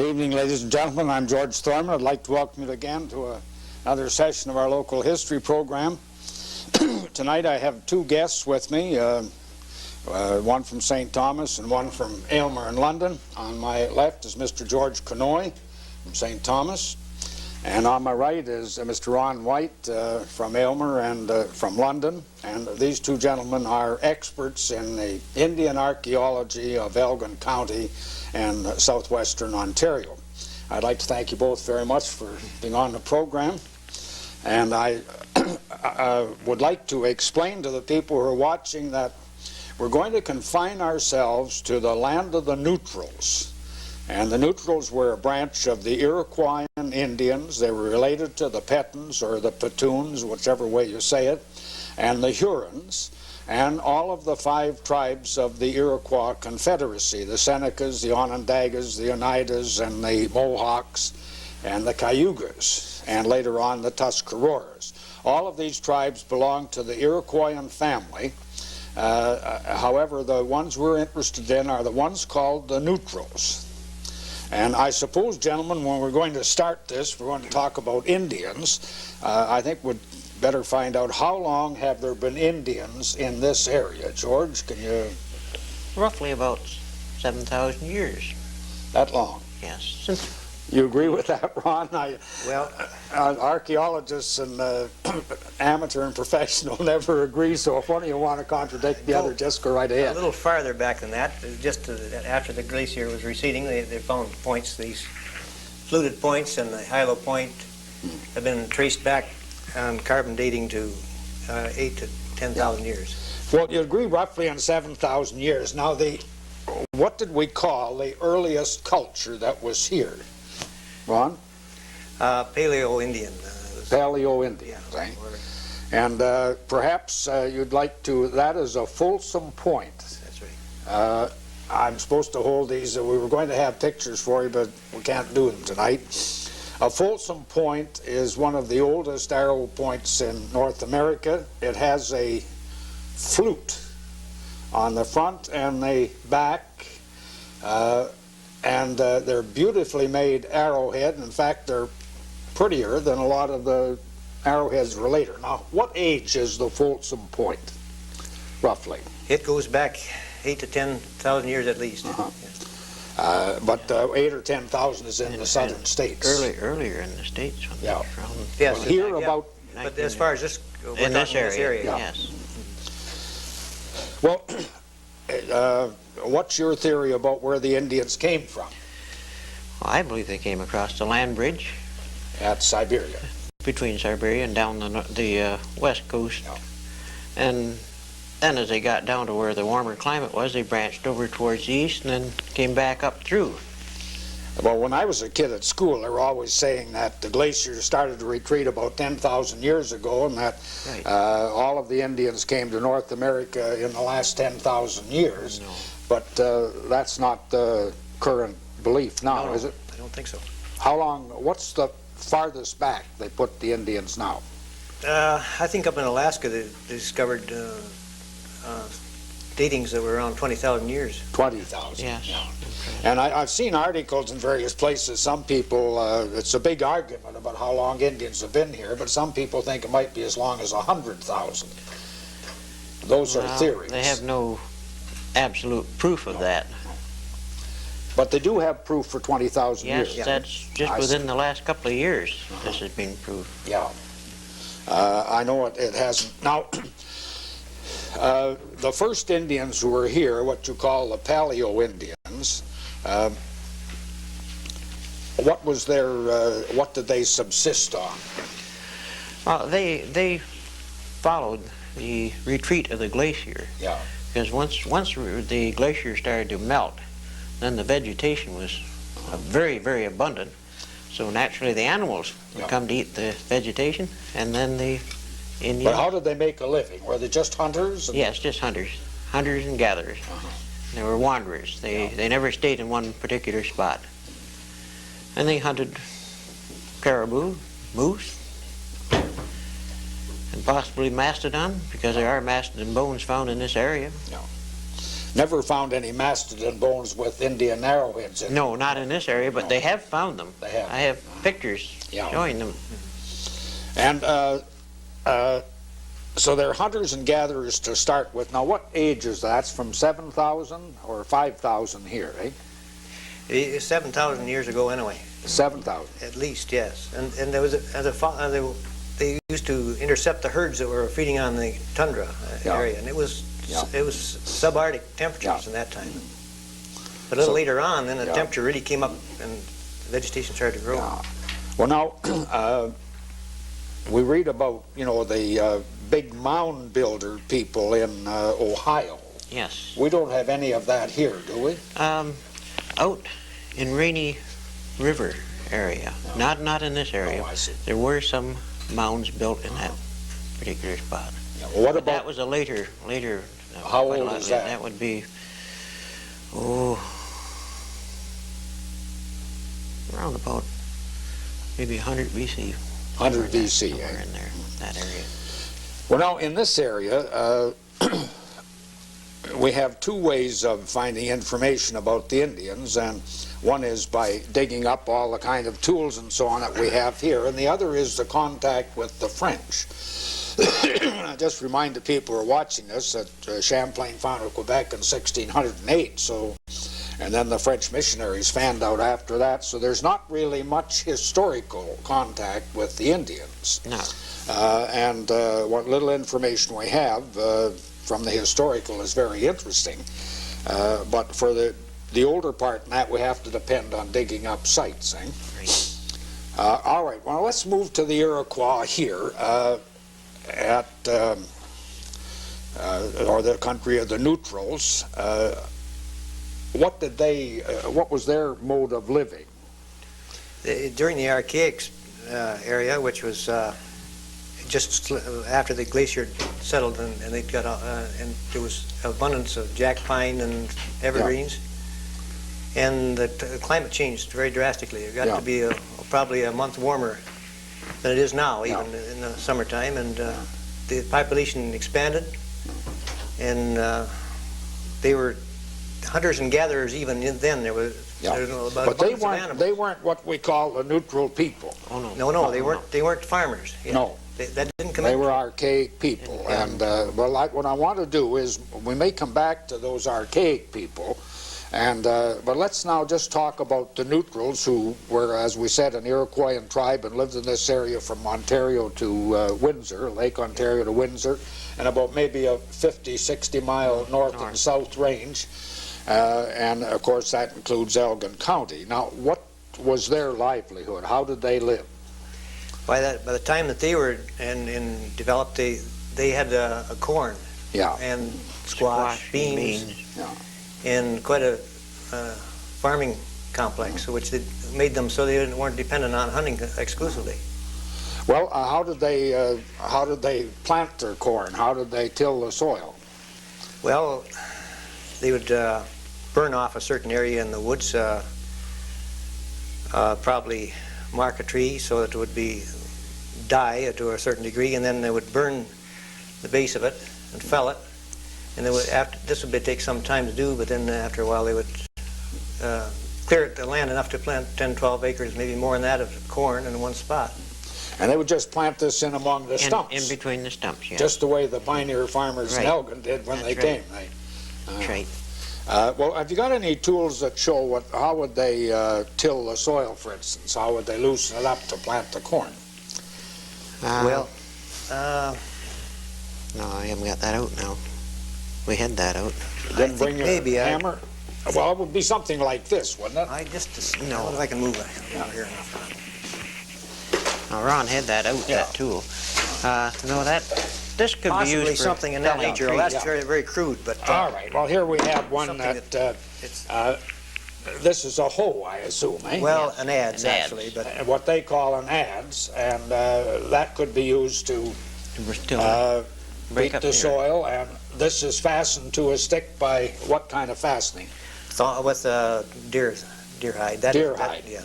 Good evening, ladies and gentlemen. I'm George Thorman. I'd like to welcome you again to another session of our local history program. Tonight I have two guests with me, one from St. Thomas and one from Aylmer in London. On my left is Mr. George Connoy from St. Thomas, and on my right is Mr. Ron White from Aylmer and from London. And these two gentlemen are experts in the Indian archaeology of Elgin County and southwestern Ontario. I'd like to thank you both very much for being on the program, and I would like to explain to the people who are watching that we're going to confine ourselves to the land of the Neutrals. And the Neutrals were a branch of the Iroquois Indians. They were related to the Petons or the Patuns, whichever way you say it, and the Hurons, and all of the 5 tribes of the Iroquois Confederacy, the Senecas, the Onondagas, the Oneidas, and the Mohawks, and the Cayugas, and later on the Tuscaroras. All of these tribes belong to the Iroquoian family. However, the ones we're interested in are the ones called the Neutrals. And I suppose, gentlemen, when we're going to start this, we're going to talk about Indians. I think we'd better find out how long have there been Indians in this area. George, can you? Roughly about 7,000 years. That long? Yes. You agree with that, Ron? Well, archaeologists and amateur and professional never agree, so if one of you want to contradict the other, just go right ahead. A little farther back than that, just after the glacier was receding, they found points, these fluted points and the Hilo Point have been traced back on carbon dating to 8 to 10,000 years. Well, you agree roughly on 7,000 years. Now, what did we call the earliest culture that was here? Ron? Paleo-Indian. Paleo-Indian, right? And perhaps you'd like to, that is a fulsome point. That's right. I'm supposed to hold these, we were going to have pictures for you, but we can't do them tonight. A Folsom Point is one of the oldest arrow points in North America. It has a flute on the front and the back, and they're beautifully made arrowhead. In fact, they're prettier than a lot of the arrowheads were later. Now, what age is the Folsom Point, roughly? It goes back 8 to 10,000 years at least. But 8 or 10,000 is in the southern states. Earlier in the states. Yeah. Yes. Well, here about. But as far as this, In this area, yeah. Yes. Well, what's your theory about where the Indians came from? Well, I believe they came across the land bridge At Siberia. between Siberia and down the west coast. Yeah. And then as they got down to where the warmer climate was, they branched over towards the east and then came back up through. Well, when I was a kid at school, they were always saying that the glacier started to retreat about 10,000 years ago, and that Right. all of the Indians came to North America in the last 10,000 years. No. But that's not the current belief now, No, is it? I don't think so. How long, what's the farthest back they put the Indians now? I think up in Alaska they discovered datings that were around 20,000 years. 20,000. Yes. Yeah. And I've seen articles in various places. Some people, it's a big argument about how long Indians have been here, but some people think it might be as long as 100,000. Those are theories. They have no absolute proof of that. But they do have proof for 20,000 Yes, years. that's just within the last couple of years this has been proved. Yeah. I know it hasn't. Now, the first Indians who were here, what you call the Paleo-Indians, what was their, what did they subsist on? Well, they followed the retreat of the glacier. Yeah. Because once the glacier started to melt, then the vegetation was very, very abundant. So naturally the animals would come to eat the vegetation, and then the Indians. But how did they make a living? Were they just hunters? Yes, just hunters and gatherers. They were wanderers. They never stayed in one particular spot. And they hunted caribou, moose, and possibly mastodon, because there are mastodon bones found in this area. No. Never found any mastodon bones with Indian arrowheads in them. No, not in this area, but they have found them. They have. I have pictures showing them. And so they're hunters and gatherers to start with. Now, what age is that? That's from 7,000 or 5,000 here, eh? 7,000 years ago anyway. 7,000. At least, yes. And there was they used to intercept the herds that were feeding on the tundra area, and it was subarctic temperatures in that time. But a little later on, then the temperature really came up and vegetation started to grow. Well, now we read about the big mound builder people in Ohio. Yes. We don't have any of that here, do we? Out in Rainy River area, not in this area. Oh, I see. There were some mounds built in that particular spot. Yeah, well, what But about that was a later. How quite a old lot is later. that? That would be around about maybe 100 BC. 100 BC? Somewhere in there, that area. Well, now in this area, we have two ways of finding information about the Indians, and one is by digging up all the kind of tools and so on that we have here, and the other is the contact with the French. I just remind the people who are watching this that Champlain founded Quebec in 1608, and then the French missionaries fanned out after that, so there's not really much historical contact with the Indians. No. And what little information we have from the historical is very interesting. But for the older part in that, we have to depend on digging up sites. Eh? Right. All right, well, let's move to the Iroquois here or the country of the Neutrals. What was their mode of living? During the Archaic area, which was just after the glacier settled, and they got and there was abundance of jack pine and evergreens, and the climate changed very drastically. It got to be probably a month warmer than it is now, even in the summertime, and the population expanded, and they were hunters and gatherers even then. There was about but they weren't what we call the neutral people. Oh no. No, they weren't. They weren't farmers. Yeah. No. That didn't come They in. were archaic people, and what I want to do is, we may come back to those archaic people, and but let's now just talk about the Neutrals, who were, as we said, an Iroquoian tribe and lived in this area from Ontario to Windsor, Lake Ontario to Windsor, and about maybe a 50-60 mile north and south range, and of course that includes Elgin County. Now, what was their livelihood? How did they live? By the time that they were and developed, they had a corn and squash, beans. And quite a farming complex, which made them so they weren't dependent on hunting exclusively. Well, how did they plant their corn? How did they till the soil? Well, they would burn off a certain area in the woods, probably mark a tree so that it would be die to a certain degree, and then they would burn the base of it and fell it. And they would, this would take some time to do, but then after a while they would clear the land enough to plant 10, 12 acres, maybe more than that, of corn in one spot. And they would just plant this in among the stumps. In between the stumps, yeah. Just the way the pioneer farmers in Elgin did when they came. That's right. Well, have you got any tools that show how would they till the soil, for instance? How would they loosen it up to plant the corn? No, I haven't got that out now. We had that out. Then bring your maybe hammer. Well, it would be something like this, wouldn't it? I just know if I can move it over here. Now, Ron had that out, that tool. No, this could be Possibly used for something in that felling nature. trees. Well, that's very, very crude, but All right. Well, here we have one something that this is a hoe, I assume, eh? well, an adze An adze. actually, but And what they call an adze, and that could be used to We're still break beat up the here. soil, and this is fastened to a stick by what kind of fastening? with deer hide. Deer hide. Yeah.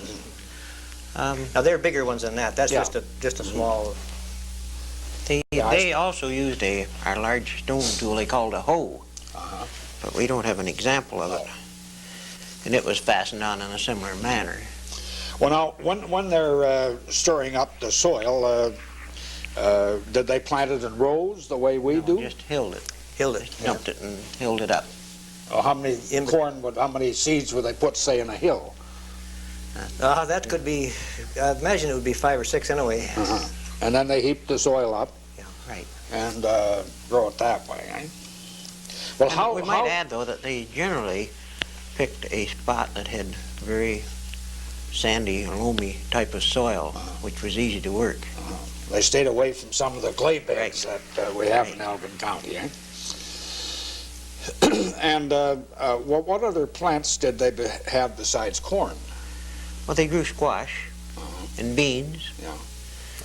Now there are bigger ones than that. That's Yeah. just a small. They also used a large stone tool they called a hoe. but we don't have an example of it. And it was fastened on in a similar manner. Well, now, when they're stirring up the soil, did they plant it in rows the way we No, do? just hilled it. Hilled it. Dumped it and hilled it up. Or how many how many seeds would they put, say, in a hill? That could be, I imagine it would be 5 or 6 anyway. And then they heap the soil up Right. and grow it that way, eh? Well, And we might add, though, that they generally picked a spot that had very sandy, loamy type of soil, which was easy to work. They stayed away from some of the clay beds that we have in Elgin County, eh? And what other plants did they have besides corn? Well, they grew squash and beans.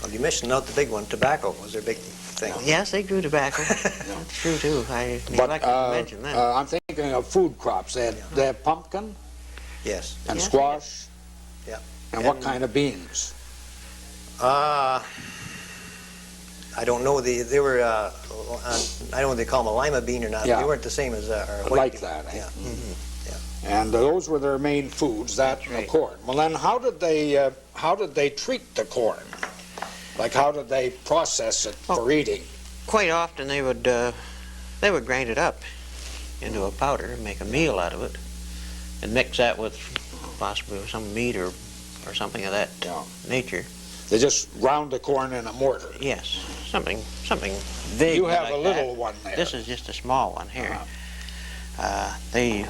Well, you mentioned not the big one, tobacco was their big thing. Yes, they grew tobacco. That's true, too. I neglected to mention that. I'm thinking of food crops. They had pumpkin Yes. and Yes, squash. Yeah. And what kind of beans? I don't know, they were, I don't know if they call them a lima bean or not. Yeah. They weren't the same as our white Like bean. that, eh? Yeah. And those were their main foods, that and the right. corn. Well, then how did they treat the corn? Like, how did they process it for eating? Quite often they would grind it up into a powder and make a meal out of it and mix that with possibly some meat or something of that nature. They just ground the corn in a mortar. Yes, something vague. You have like a little that. one there. This is just a small one here. They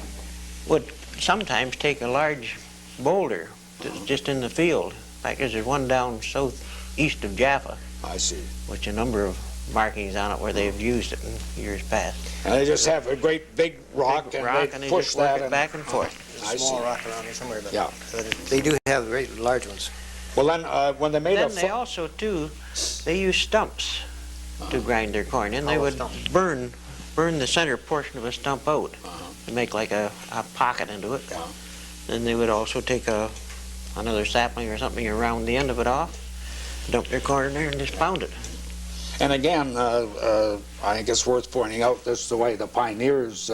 would sometimes take a large boulder that's just in the field. In fact, there's one down southeast of Jaffa, I see. which a number of markings on it where they've used it in years past. And they just have a great big rock, Big and rock, they and they push just work that it in. back and forth. I A small see. rock around here somewhere, but Yeah. but they do have very large ones. Well, then when they made Then they also, too, they use stumps to grind their corn in. They would stumps. burn the center portion of a stump out to make like a pocket into it. Yeah. Then they would also take another sapling or something and round the end of it off, dump their corn in there and just pound it. And again, I think it's worth pointing out this is the way the pioneers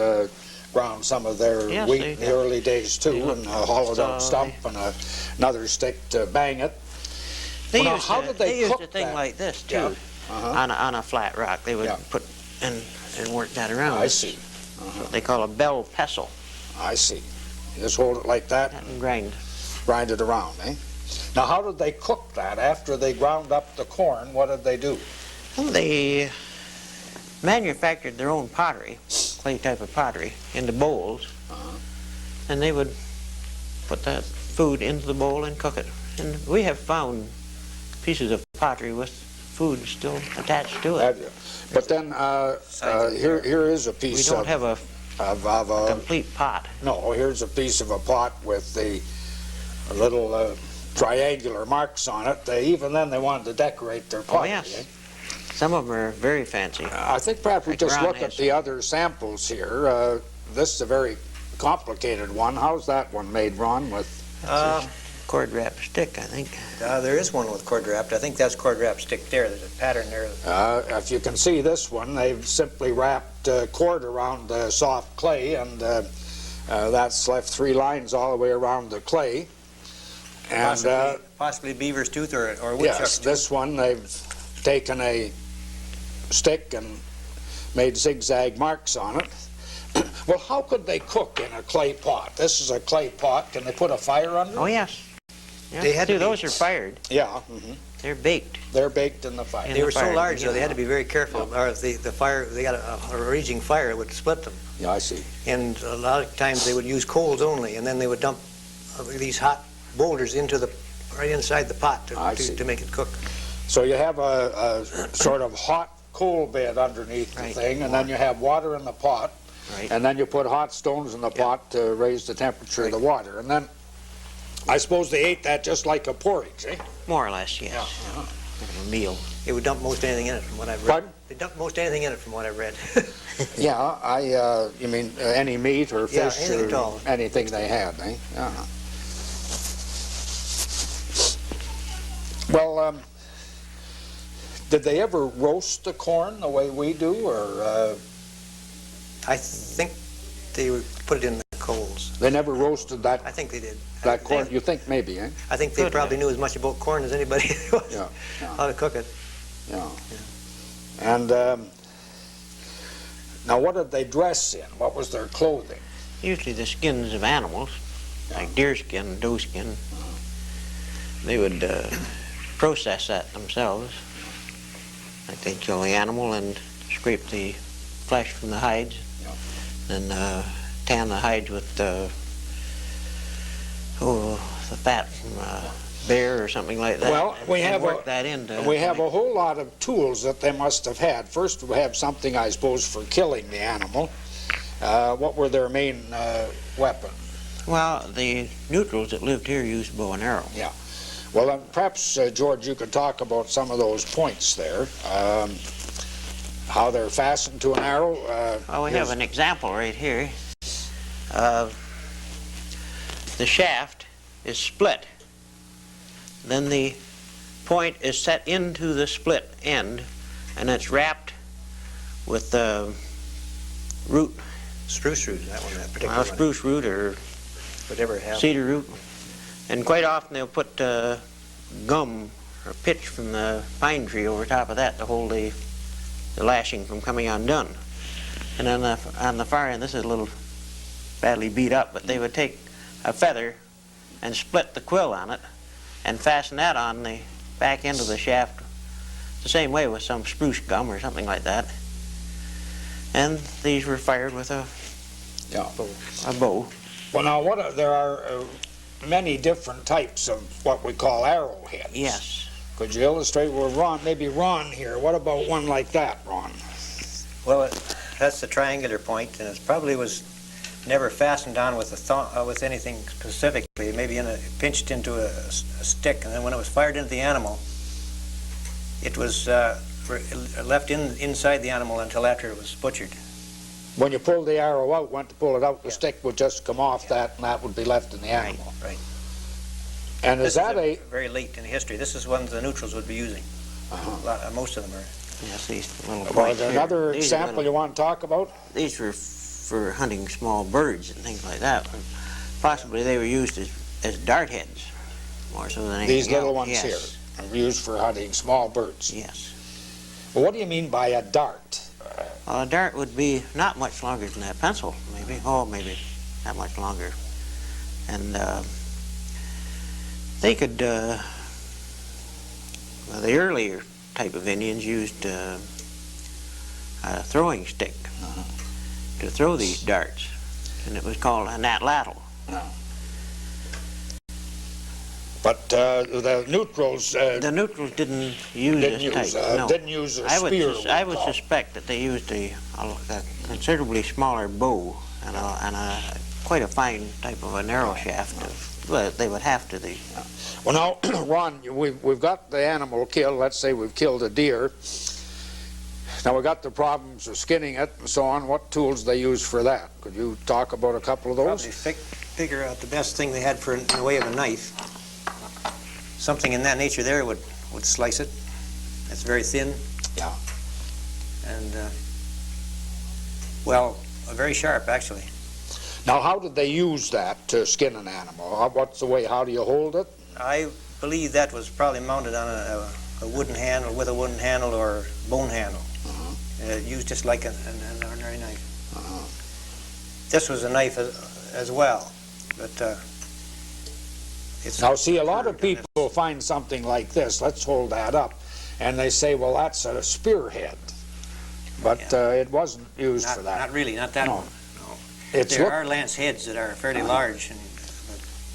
ground some of their Yes, wheat they- in the early days too, they and a hollowed out so stump and another stick to bang it. They Well, now, used how to- did they used cook a thing that? like this, too, Yeah. on a flat rock. They would Yeah. put and work that around. I see. What they call a bell pestle I see. You just hold it like that and and grind. grind it around, eh? Now, how did they cook that after they ground up the corn? What did they do? Well, they manufactured their own pottery, clay type of pottery, into bowls, and they would put that food into the bowl and cook it. And we have found pieces of pottery with food still attached to it. Have you? But then here is a We piece don't of have a a complete pot. no. Here's a piece of a pot with the little triangular marks on it. Even then, they wanted to decorate their pot. Oh, yes. Some of them are very fancy. I think perhaps we Like just round look at heads. the other samples here. This is a very complicated one. How's that one made, Ron? With Cord wrap stick, I think. There is one with cord wrapped. I think that's cord wrapped stick there. There's a pattern there. if you can see this one, they've simply wrapped cord around the soft clay, and that's left 3 lines all the way around the clay. And Possibly beaver's tooth or woodchuck's yes, tooth. this one they've taken a stick and made zigzag marks on it. Well, how could they cook in a clay pot? This is a clay pot. Can they put a fire under it? Oh, yes. Yeah. They had to be- Those are fired. Yeah, They're baked. they're baked in the fire. In They the were so fire, large, though, yeah. they had to be very careful, or if the fire, they got a raging fire, it would split them. Yeah, I see. And a lot of times they would use coals only, and then they would dump these hot boulders right inside the pot I see. to make it cook. So you have a sort of hot coal bed underneath the Right. thing, and then you have water in the pot, Right. and then you put hot stones in the pot to raise the temperature of the water. And then I suppose they ate that just like a porridge, eh? More or less, yes. Kind of a meal. They would dump most anything in it, from what I've read. Pardon? They dumped most anything in it, from what I've read. Yeah, you mean any meat or Yeah, fish anything at or all. anything they had, eh? Yeah. Well, did they ever roast the corn the way we do, or I think They would put it in the coals. They never roasted that, I think they did. that corn? You think maybe, eh? I think they Could probably have. knew as much about corn as anybody Yeah, yeah. how to cook it. Yeah. And now what did they dress in? What was their clothing? Usually the skins of animals, like deer skin, doe skin. They would process that themselves. Like they'd kill the animal and scrape the flesh from the hides, then tan the hides with the fat from bear or something like that. Well, we and have work that into. we have a whole lot of tools that they must have had. First, we have something, I suppose, for killing the animal. What were their main weapons? Well, the neutrals that lived here used bow and arrow. Yeah. Well, then perhaps, George, you could talk about some of those points there. How they're fastened to an arrow. Well, we have an example right here. The shaft is split. Then the point is set into the split end, and it's wrapped with root. Spruce root, that one, that particular Well, one. spruce root or Whatever it happened. cedar root. And quite often they'll put gum or pitch from the pine tree over top of that to hold the lashing from coming undone. And on the far end, this is a little badly beat up, but they would take a feather and split the quill on it and fasten that on the back end of the shaft the same way with some spruce gum or something like that. And these were fired with a bow. Well, now, there are many different types of what we call arrowheads. Yes. Could you illustrate with Ron, maybe Ron here? What about one like that, Ron? Well, that's the triangular point, and it probably was never fastened on with with anything specifically. Maybe pinched into a stick, and then when it was fired into the animal, it was left inside the animal until after it was butchered. When you pulled the arrow out, went to pull it out, the stick would just come off that, and that would be left in the animal. Right. And is This that is very late in history. This is one the neutrals would be using. Most of them are. Yes, these little Well, points here. another These example little- you want to talk about? These were for hunting small birds and things like that. Possibly they were used as dart heads, more so than anything These little else. ones Yes. here are used for hunting small birds. Yes. Well, what do you mean by a dart? A dart would be not much longer than that pencil, maybe. Oh, maybe not much longer. And they could, well, the earlier type of Indians used a throwing stick to throw these darts, and it was called an atlatl. But the neutrals The neutrals didn't use this type. No. didn't use a I would, spear. I would suspect that they used a considerably smaller bow and quite a fine type of a narrow shaft. Well, they would have to. Well, now, Ron, we've got the animal killed. Let's say we've killed a deer. Now, we've got the problems of skinning it and so on. What tools they use for that? Could you talk about a couple of those? Probably figure out the best thing they had in the way of a knife. Something in that nature there would slice it. It's very thin. Yeah. And, well, very sharp, actually. Now, how did they use that to skin an animal? What's the way? How do you hold it? I believe that was probably mounted on a wooden handle, with a wooden handle or bone handle. Used just like an ordinary knife. This was a knife as well, but it's... Now, see, a lot of people find something like this. Let's hold that up. And they say, well, that's a spearhead. But it wasn't used for that. Not really, not that No. one. No. It's There are lance heads that are fairly large, and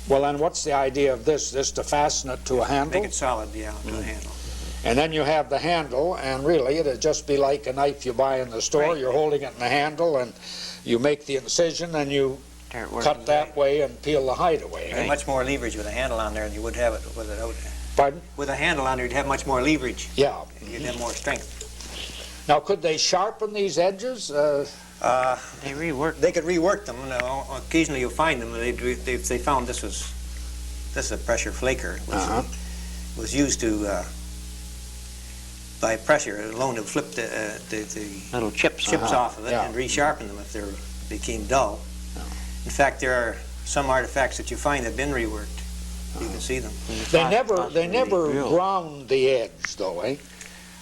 Well, then what's the idea of this? This to fasten it to a handle? make it solid, yeah, to the handle. And then you have the handle, and really it'd just be like a knife you buy in the store. Right. You're holding it in the handle, and you make the incision, and you Start working. cut that way and peel the hide away. You have much more leverage with a handle on there than you would have it with it out. Pardon? With a handle on there, you'd have much more leverage. Yeah. You'd have more strength. Now, could they sharpen these edges? They reworked. They could rework them. Occasionally you'll find them. They found this is a pressure flaker, which was used to by pressure alone to flip the Little chips. chips off of it Yeah. and resharpen them if they're became dull. In fact, there are some artifacts that you find have been reworked. You can see them. They never ground the edge, though, eh?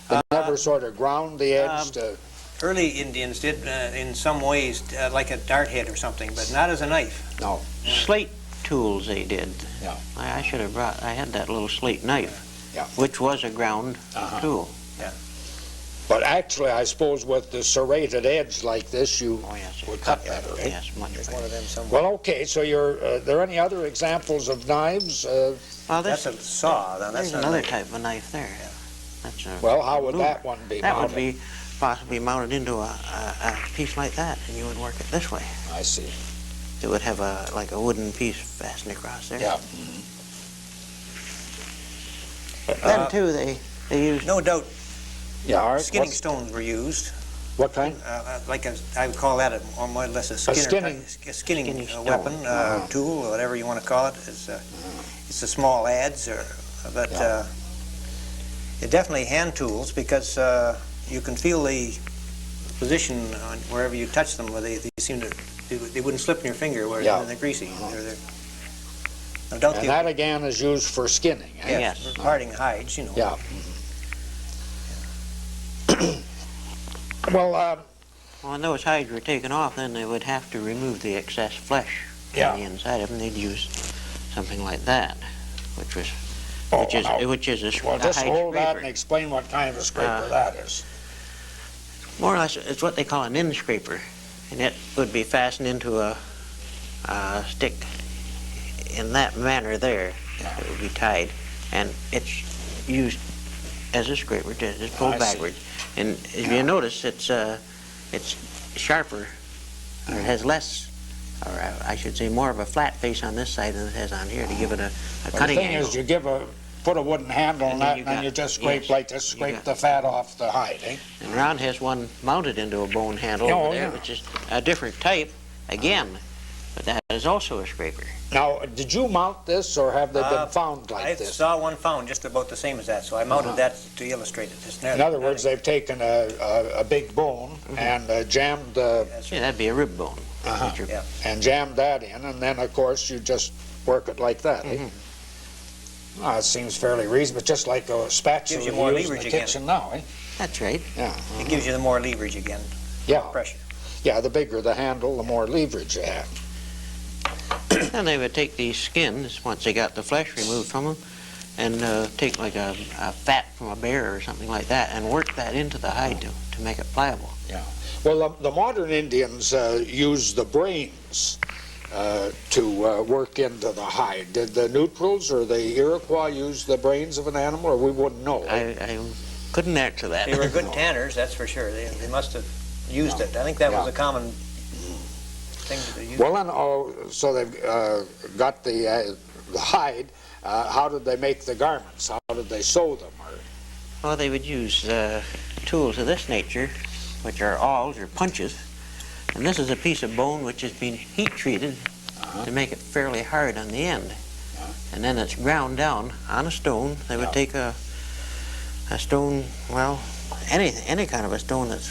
They never sort of ground the edge to... Early Indians did in some ways, like a dart head or something, but not as a knife. No. Slate tools they did. Yeah. I should have brought, I had that little slate knife, Yeah. which was a ground tool. But actually, I suppose with the serrated edge like this, you Oh, yes. would cut better, eh? Yes, much There's better. one of them somewhere. Well, okay, so are there any other examples of knives? Well, That's a saw. Now, that's there's not another a knife. type of knife there. That's a Well, how would ruler. that one be That mounted? would be possibly mounted into a piece like that, and you would work it this way. I see. It would have like a wooden piece fastened across there. Yeah. But then, too, they used... No doubt Yeah, all right. skinning stones were used. What kind? I would call that or more or less a skinning Skinning stone. weapon, tool, or whatever you want to call it. It's a small adze, but it definitely hand tools because you can feel the position on wherever you touch them, where they seem to they wouldn't slip in your finger where they're greasy. No doubt And that again is used for skinning, eh? Yes. for parting hides, you know. Yeah. Well, When those hides were taken off, then they would have to remove the excess flesh on the inside of them. They'd use something like that, which is a well, just hide hold that and scraper. explain what kind of a scraper that is. More or less, it's what they call an end scraper, and it would be fastened into a stick in that manner there. Yeah. It would be tied, and it's used as a scraper to just pull I see. backwards. And if you notice, it's sharper, or it has less, or I should say more of a flat face on this side than it has on here to give it a But cutting the thing angle. is, you put a wooden handle on And then that, you and then got- you just scrape yes, like this, you scrape got- the fat off the hide, eh? And Ron has one mounted into a bone handle Oh, over there, yeah. which is a different type, again, but that is also a scraper. Now, did you mount this, or have they been found like I this? saw one found just about the same as that, so I mounted that to illustrate it. In other words, they've taken a big bone and jammed Yeah, that'd be a rib bone. That you're- Yeah. and jammed that in, and then, of course, you just work it like that, eh? Well, it seems fairly reasonable, just like a spatula Gives you you more use in the leverage again. kitchen now, eh? That's right. Yeah, It gives you the more leverage again, yeah, pressure. yeah, the bigger the handle, the more leverage you have. And they would take these skins, once they got the flesh removed from them, and take like a fat from a bear or something like that, and work that into the hide to make it pliable. Well, the modern Indians use the brains to work into the hide. Did the neutrals or the Iroquois use the brains of an animal, or we wouldn't know? I couldn't answer that. They were good tanners, that's for sure. They must have used it. I think that was a common thing to use. Well, then, so they've got the hide. How did they make the garments? How did they sew them? Well, they would use tools of this nature, which are awls or punches. And this is a piece of bone which has been heat treated to make it fairly hard on the end. And then it's ground down on a stone. They would take a stone, well, any kind of a stone that's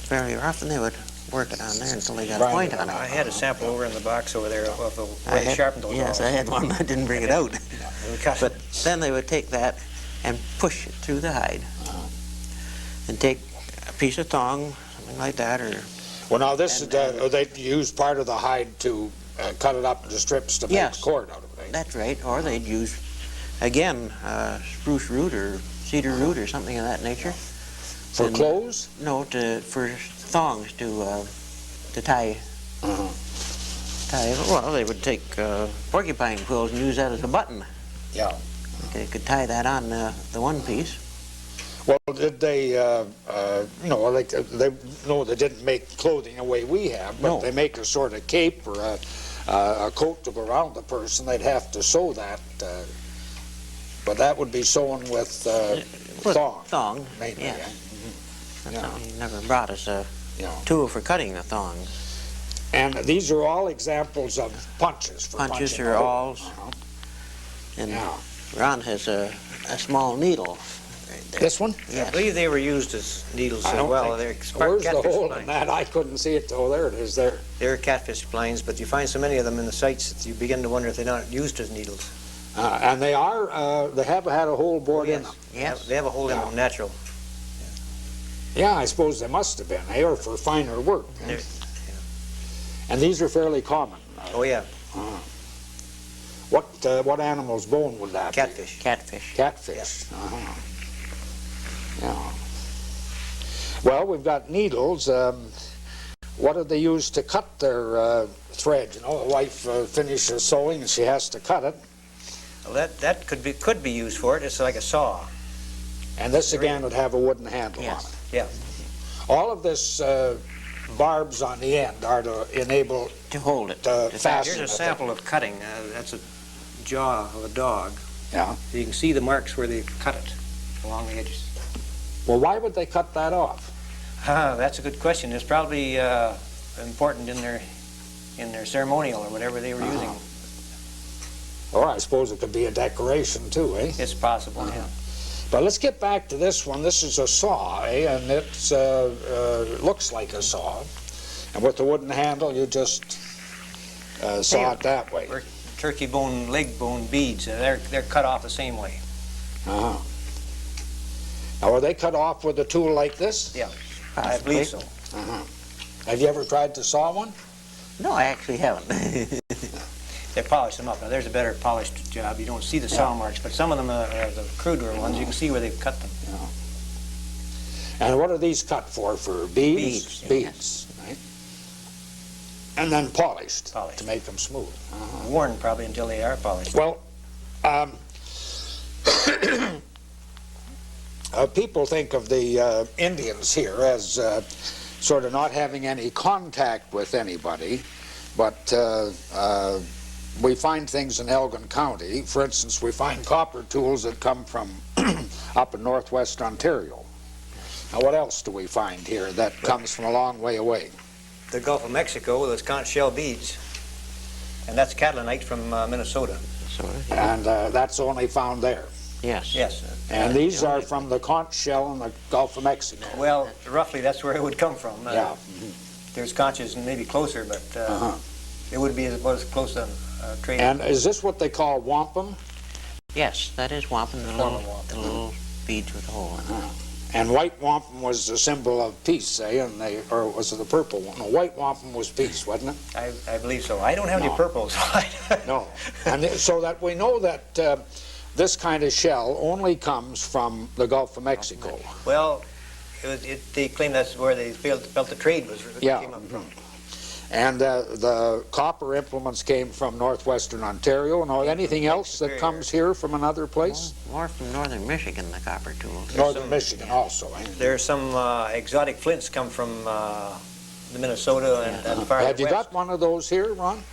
very rough, and they would work it on there until they got a point on it. I had a sample over in the box over there of the I way they had- sharpened those Yes, awls. I had one. I didn't bring it out. We cut But then they would take that and push it through the hide, and take a piece of thong, something like that, or Well, now this is they use part of the hide to cut it up into strips to make Yes. cord out of it. that's right. Or they'd use, again, spruce root or cedar root or something of that nature. For And- clothes? No, for thongs to tie. Tie. Well, they would take porcupine quills and use that as a button. Yeah. They could tie that on the one piece. Well, did they? No, they they didn't make clothing the way we have, but No. they make a sort of cape or a coat to go around the person. They'd have to sew that, but that would be sewn with thong. Thong, Mainly, yeah. yeah. That's Yeah. something. He never brought us a Yeah. tool for cutting the thongs. And these are all examples of punches. For Punches punching or a hole. awls. And Yeah. Ron has a small needle right there. This one? I believe they were used as needles I as don't well. think- They're Where's the catfish hole in spines. that? I couldn't see it. Oh, there it is there. They're catfish spines, but you find so many of them in the sites that you begin to wonder if they're not used as needles. And they are, they have had a hole bored in them. Yes. They have a hole in them natural. Yeah, I suppose they must have been. They are for finer work. They're- And these are fairly common. Oh, yeah, What animal's bone would that catfish. Catfish. be? Catfish. Yeah. Well, we've got needles. What do they use to cut their thread? You know, the wife finishes sewing and she has to cut it. Well, that could be used for it. It's like a saw. And this again would have a wooden handle Yes. on it. Yeah. All of this barbs on the end are to enable To hold it. to To fasten Here's a it. sample of cutting. That's a jaw of a dog. Yeah. So you can see the marks where they've cut it along the edges. Well, why would they cut that off? That's a good question. It's probably important in their ceremonial or whatever they were using. Or I suppose it could be a decoration too, eh? It's possible, yeah. But let's get back to this one. This is a saw, eh? And it looks like a saw. And with the wooden handle, you just saw it that way. Or turkey bone, leg bone beads. They're cut off the same way. Uh-huh. Now, are they cut off with a tool like this? Yeah, I believe so. Uh-huh. Have you ever tried to saw one? No, I actually haven't. They polish them up. Now, there's a better polished job. You don't see the saw marks, but some of them are the cruder ones. You can see where they've cut them. And what are these cut for? For beads? Beads, yeah. Beads, right? And then polished, Polished. to make them smooth. Worn probably until they are polished. Well, people think of the Indians here as sort of not having any contact with anybody, but we find things in Elgin County. For instance, we find copper tools that come from up in northwest Ontario. Now, what else do we find here that comes from a long way away? The Gulf of Mexico, those conch shell beads. And that's catalanite from Minnesota. And that's only found there. Yes. Yes. And these are from the conch shell in the Gulf of Mexico. Well, roughly that's where it would come from. Yeah. There's conches maybe closer, but it would be about as close on trade. And is this what they call wampum? Yes, that is wampum, the Form little, of wampum. the little beads with a hole in it. And white wampum was a symbol of peace, eh? And or was it the purple one? No, white wampum was peace, wasn't it? I believe so. I don't have any No. purples. No. And so that we know that this kind of shell only comes from the Gulf of Mexico. Well, they claim that's where they felt the trade was Yeah. came up from. And the copper implements came from northwestern Ontario. Now, anything else that comes here from another place? More from northern Michigan, the copper tools. Northern Michigan also, eh? There's some exotic flints come from the Minnesota and far Have you west. got one of those here, Ron?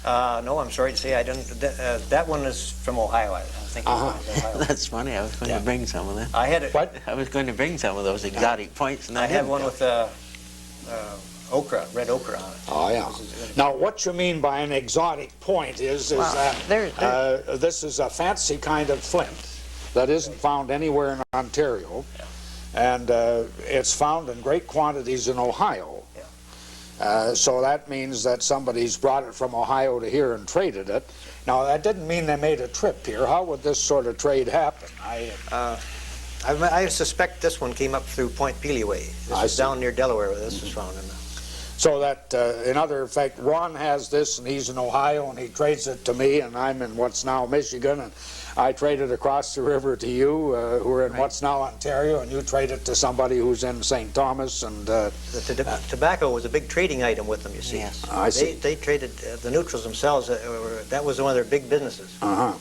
No, I'm sorry to say I don't. That one is from Ohio. I think. Ohio. That's funny, I was going to bring some of them. I had it. What? I was going to bring some of those exotic points, and I have didn't. one with okra, red okra on it. Oh, yeah. Now, what you mean by an exotic point is Well, that this is a fancy kind of flint that isn't found anywhere in Ontario, and it's found in great quantities in Ohio. So that means that somebody's brought it from Ohio to here and traded it. Now, that didn't mean they made a trip here. How would this sort of trade happen? I suspect this one came up through Point Peleaway. This I was see. down near Delaware where this was found. So that, in other effect, Ron has this, and he's in Ohio, and he trades it to me, and I'm in what's now Michigan, and I trade it across the river to you, who are in what's now Ontario, and you trade it to somebody who's in St. Thomas, and... The tobacco was a big trading item with them, you see. Yes. I see. They traded, the neutrals themselves, that was one of their big businesses. Uh-huh.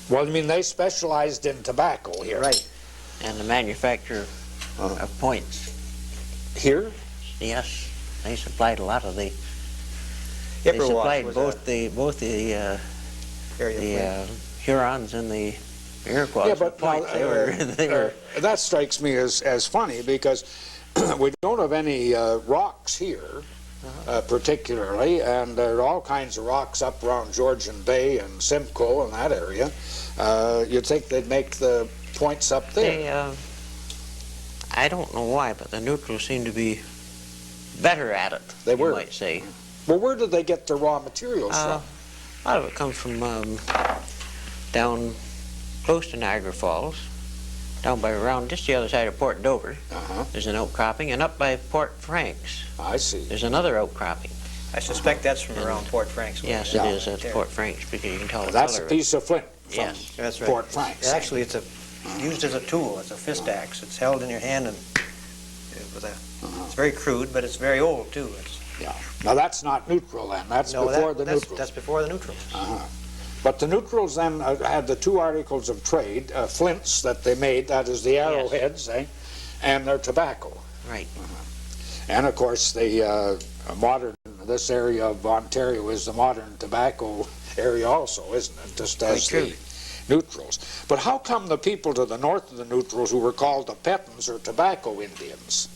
Well, I mean, they specialized in tobacco here. Right. And the manufacture of points. Here? Yes, they supplied a lot of the. They They supplied was both the area Hurons and the Iroquois Yeah, with but points. They were. that strikes me as funny, because we don't have any rocks here, particularly, and there are all kinds of rocks up around Georgian Bay and Simcoe and that area. You'd think they'd make the points up there. I don't know why, but the neutrals seem to be better at it, They were. you might say. Well, where did they get their raw materials from? A lot of it comes from down close to Niagara Falls, down by around just the other side of Port Dover. There's an outcropping, and up by Port Franks, I see. there's another outcropping. I suspect that's from around Port Franks. Yes, Yeah. it is at Port Franks, because you can tell the That's a color. piece of flint from Yes. That's right. Fort Franks. Actually, it's used as a tool. It's a fist axe. It's held in your hand, and it's very crude, but it's very old too. Yeah. Now that's not neutral then. That's before the neutrals. That's before the neutrals. But the neutrals then had the two articles of trade, flints that they made, that is the arrowheads, and their tobacco. Right. And of course the this area of Ontario is the modern tobacco area also, isn't it? Just as the neutrals. But how come the people to the north of the neutrals, who were called the Pettons or tobacco Indians?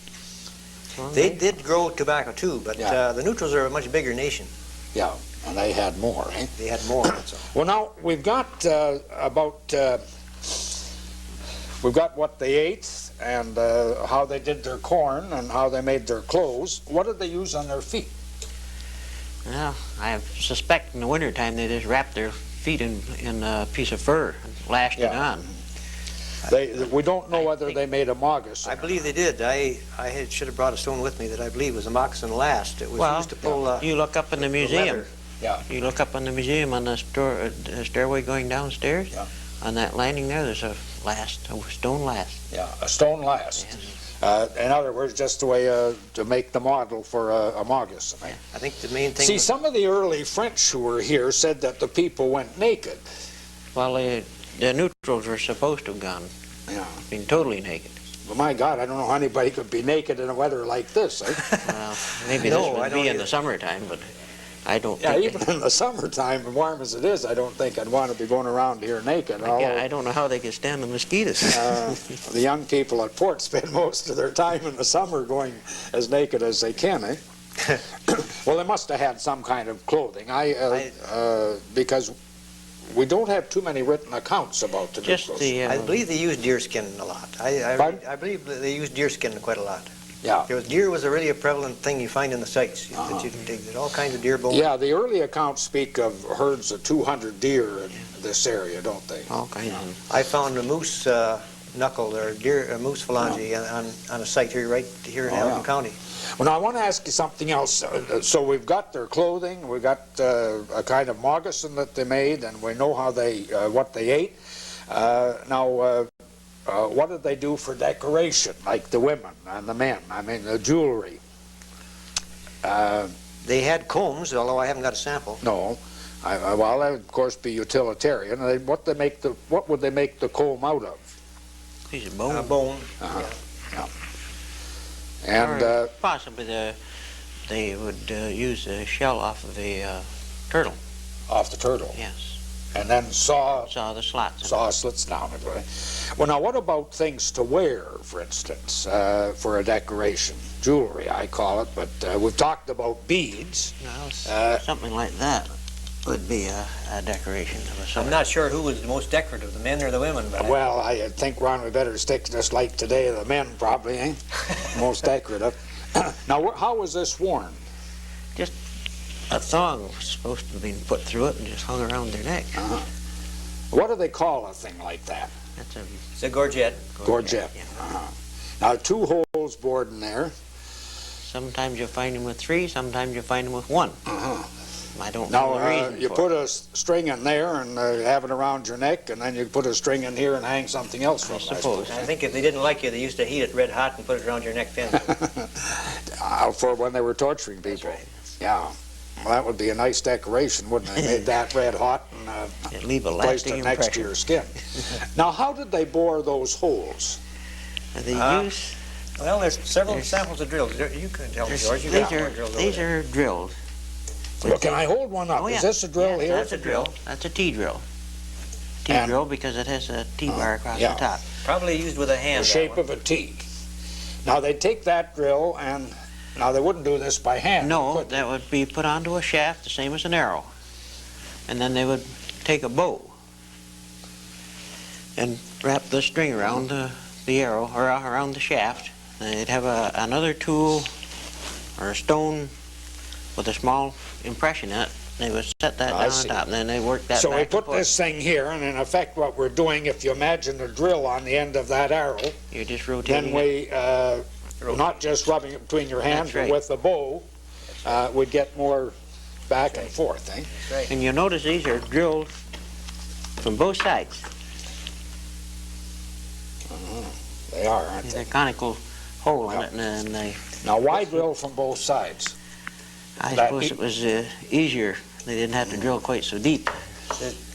Well, They did grow tobacco too, but the neutrals are a much bigger nation. Yeah, and they had more, eh? They had more. That's all. Well, now we've got we've got what they ate and how they did their corn and how they made their clothes. What did they use on their feet? Well, I suspect in the wintertime they just wrapped their feet in a piece of fur and lashed it on. We don't know whether they made a moccasin. I believe they did. I should have brought a stone with me that I believe was a moccasin last. It was used to pull. You look up in the museum. leather. Yeah. You look up in the museum on the stairway going downstairs. Yeah. On that landing there, there's a stone last. Yeah, a stone last. Yes. In other words, just a way to make the model for a moccasin. Yeah. I think the main thing. See, some of the early French who were here said that the people went naked. Well, the neutrals were supposed to have gone, been totally naked. Well, my God, I don't know how anybody could be naked in a weather like this. Eh? Well, maybe No, this I would don't be in either. the summertime, but I don't Yeah, think even in the summertime, warm as it is, I don't think I'd want to be going around here naked. I don't know how they could stand the mosquitoes. The young people at Port spend most of their time in the summer going as naked as they can, eh? Well, they must have had some kind of clothing. Because we don't have too many written accounts about the Just neutrals. I believe they used deerskin a lot. Pardon? I believe that they used deerskin quite a lot. Yeah. Deer was really a prevalent thing you find in the sites that you can dig. There's all kinds of deer bones. Yeah, the early accounts speak of herds of 200 deer in this area, don't they? All kinds of I found a moose knuckle or a moose phalange on a site here, right here in Hamilton County. Well, now I want to ask you something else. So we've got their clothing, we've got a kind of moccasin that they made, and we know how what they ate. What did they do for decoration, like the women and the men? I mean, the jewelry. They had combs, although I haven't got a sample. No. Well, that would of course be utilitarian. What would they make the comb out of? piece of bone. Bone. Yeah. And Or possibly they would use the shell off of a turtle. off the turtle, Yes. and then saw Saw the slots. in it. slits down it. Right? Well, now what about things to wear, for instance, for a decoration? Jewelry, I call it, but we've talked about beads. Well, something like that would be a decoration of a sort. I'm not sure who was the most decorative, the men or the women, but Well, I think, Ron, we better stick just like today, the men probably, eh? Most decorative. Now, how was this worn? Just a thong was supposed to have been put through it and just hung around their neck. What do they call a thing like that? That's it's a gorget. Gorget. Yeah. Now, 2 holes bored in there. Sometimes you'll find them with 3, sometimes you'll find them with 1. I don't know the Now, reason you for put it. a string in there and have it around your neck, and then you put a string in here and hang something else from I it. suppose. I think if they didn't like you, they used to heat it red hot and put it around your neck then. For when they were torturing people. right. Yeah. Well, that would be a nice decoration, wouldn't it? They made that red hot and It'd leave a placed lasting it next to impression. your skin. Now, how did they bore those holes? They use Well, there's several samples of drills. You can tell me, George. You these got more drills over these there. are drilled. Well, can I hold one up? Oh, yeah. Is this a drill Yeah, here? That's a drill. That's a T-drill. And- T-drill because it has a T-bar across yeah. the top. Probably used with a hand. The that shape one. of a T. Now, they take that drill and... Now, they wouldn't do this by hand. No, would they? that would be put onto a shaft the same as an arrow. And then they would take a bow and wrap the string around the the arrow or around the shaft. They'd have another tool or a stone with a small impression in it. They would set that down on top, and then they work that So back we and put forth. this thing here, and in effect what we're doing, if you imagine a drill on the end of that arrow, You're just rotating then we, not just rubbing it between your hands, That's right. but with the bow, we'd get more back and forth, eh? That's right. And you'll notice these are drilled from both sides. They are, aren't There's they? a conical hole in Yep. it, and they, Now, why drill from both sides? I That suppose e- it was easier. They didn't have to drill quite so deep.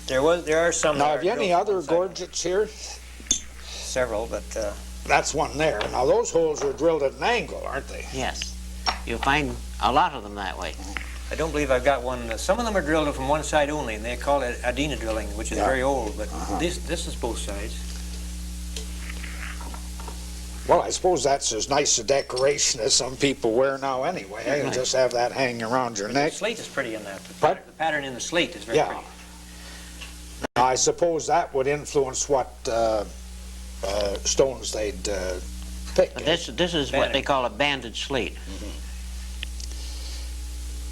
There are some. Now, that have you are any drilled other from one side. gorgets here? Several, but That's one there. Now, those holes are drilled at an angle, aren't they? Yes. You'll find a lot of them that way. I don't believe I've got one. Some of them are drilled from one side only, and they call it Adena drilling, which is Yeah. very old. But this is both sides. Well, I suppose that's as nice a decoration as some people wear now anyway. You Right. just have that hanging around your The neck. slate is pretty in that. What? The pattern in the slate is very Yeah. pretty. Now, I suppose that would influence what stones they'd pick. But this is what they call a banded slate.